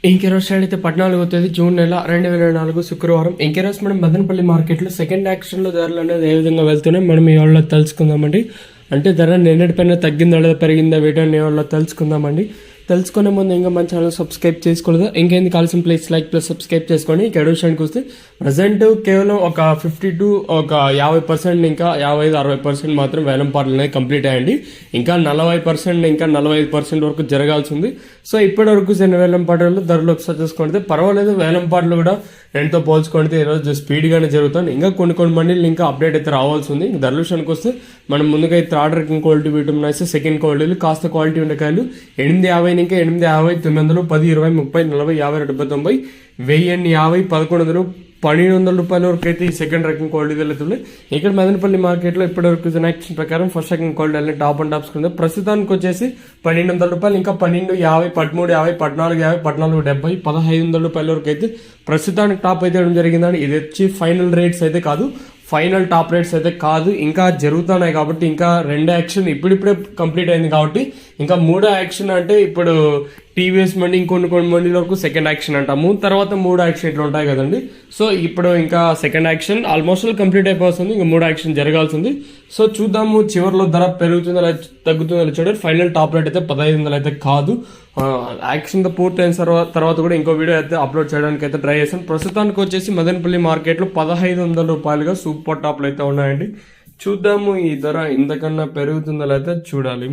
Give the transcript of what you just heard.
ఇంకెరోజు అయితే 14వ తేదీ జూన్ నెల 2024 శుక్రవారం. ఇంకెరోజు మనం మదనపల్లి మార్కెట్లో సెకండ్ యాక్షన్లో ధరలు అనేది ఏ విధంగా వెళ్తున్నాయి మనం ఈ వాళ్ళ తెలుసుకుందామండి. అంటే ధర నిన్నటిపైన తగ్గిందా లేదా పెరిగిందా వీటన్ని వాళ్ళ తెలుసుకుందామండి. తెలుసుకునే ముందు ఇంకా మన ఛానల్ సబ్స్క్రైబ్ చేసుకోలేదు, ఇంకేంది కావాల్సిన ప్లేస్ లైక్ ప్లస్ సబ్స్క్రైబ్ చేసుకోండి. ఇక విషయానికి వస్తే ప్రజెంట్ కేవలం ఒక 50 to 50%, ఇంకా 55-60% మాత్రం వేలం పాటలు అనేది కంప్లీట్ అయ్యండి. ఇంకా 40%, ఇంకా 45% వరకు జరగాల్సింది. సో ఇప్పటి వరకు చిన్న వేలం పాటలు ధరలు ఒకసారి చూసుకుంటే పర్వాలేదు. వేలం పాటలు కూడా ఎంతో పోల్చుకుంటే ఈరోజు స్పీడ్గానే జరుగుతుంది. ఇంకా కొన్ని మండీలు ఇంకా అప్డేట్ అయితే రావాల్సి ఉంది. దర్ల విషయానికి వస్తే మనం ముందుగా అయితే థర్డ్ ర్యాంకింగ్ క్వాలిటీ విటమిన్ అయితే సెకండ్ క్వాలిటీలు కాస్త క్వాలిటీ ఉండకాయలు 850, ఇంకా 850, 900, 10, 20, 30, 40, 50, 70, 90, 1050, 1200 రూపాయల వరకు అయితే ఈ సెకండ్ ర్యాంకింగ్ క్వాలిటీ వెళ్తుంది. ఇక్కడ మదనపల్లి మార్కెట్లో ఇప్పటివరకు యాక్షన్ ప్రకారం ఫస్ట్ ర్యాంకింగ్ క్వాలిటీ అన్ని టాప్ అండ్ టాప్స్ కింద ప్రస్తుతానికి వచ్చేసి 1200 రూపాయలు, ఇంకా 1250, 1350, 1450, 1470, 1500 రూపాయల వరకు అయితే ప్రస్తుతానికి టాప్ అయితే జరిగిందని. ఇది వచ్చి ఫైనల్ రేట్స్ అయితే కాదు, ఫైనల్ టాప్ రేట్స్ అయితే కాదు, ఇంకా జరుగుతున్నాయి కాబట్టి. ఇంకా రెండో యాక్షన్ ఇప్పుడిప్పుడే కంప్లీట్ అయింది కాబట్టి ఇంకా మూడో యాక్షన్ అంటే ఇప్పుడు టీవీఎస్ మండి ఇంకొన్ని మంది వరకు సెకండ్ యాక్షన్ అంటాము. తర్వాత మూడో యాక్షన్ ఇట్లా ఉంటాయి కదండి. సో ఇప్పుడు ఇంకా సెకండ్ యాక్షన్ ఆల్మోస్ట్ కంప్లీట్ అయిపోతుంది, ఇంకా మూడో యాక్షన్ జరగాల్సింది. సో చూద్దాము చివరిలో ధర పెరుగుతుందా లేదా తగ్గుతుందా చూడండి. ఫైనల్ టాప్ రేట్ అయితే 1500 అయితే కాదు. యాక్షన్ పూర్తయిన తర్వాత కూడా ఇంకో వీడియో అయితే అప్లోడ్ చేయడానికి అయితే ట్రై చేస్తాను. ప్రస్తుతానికి వచ్చేసి మదనపల్లి మార్కెట్లో 1500 రూపాయలుగా సూపర్ టాప్లు అయితే ఉన్నాయండి. చూద్దాము ఈ ధర ఇంతకన్నా పెరుగుతుందా లేదా చూడాలి.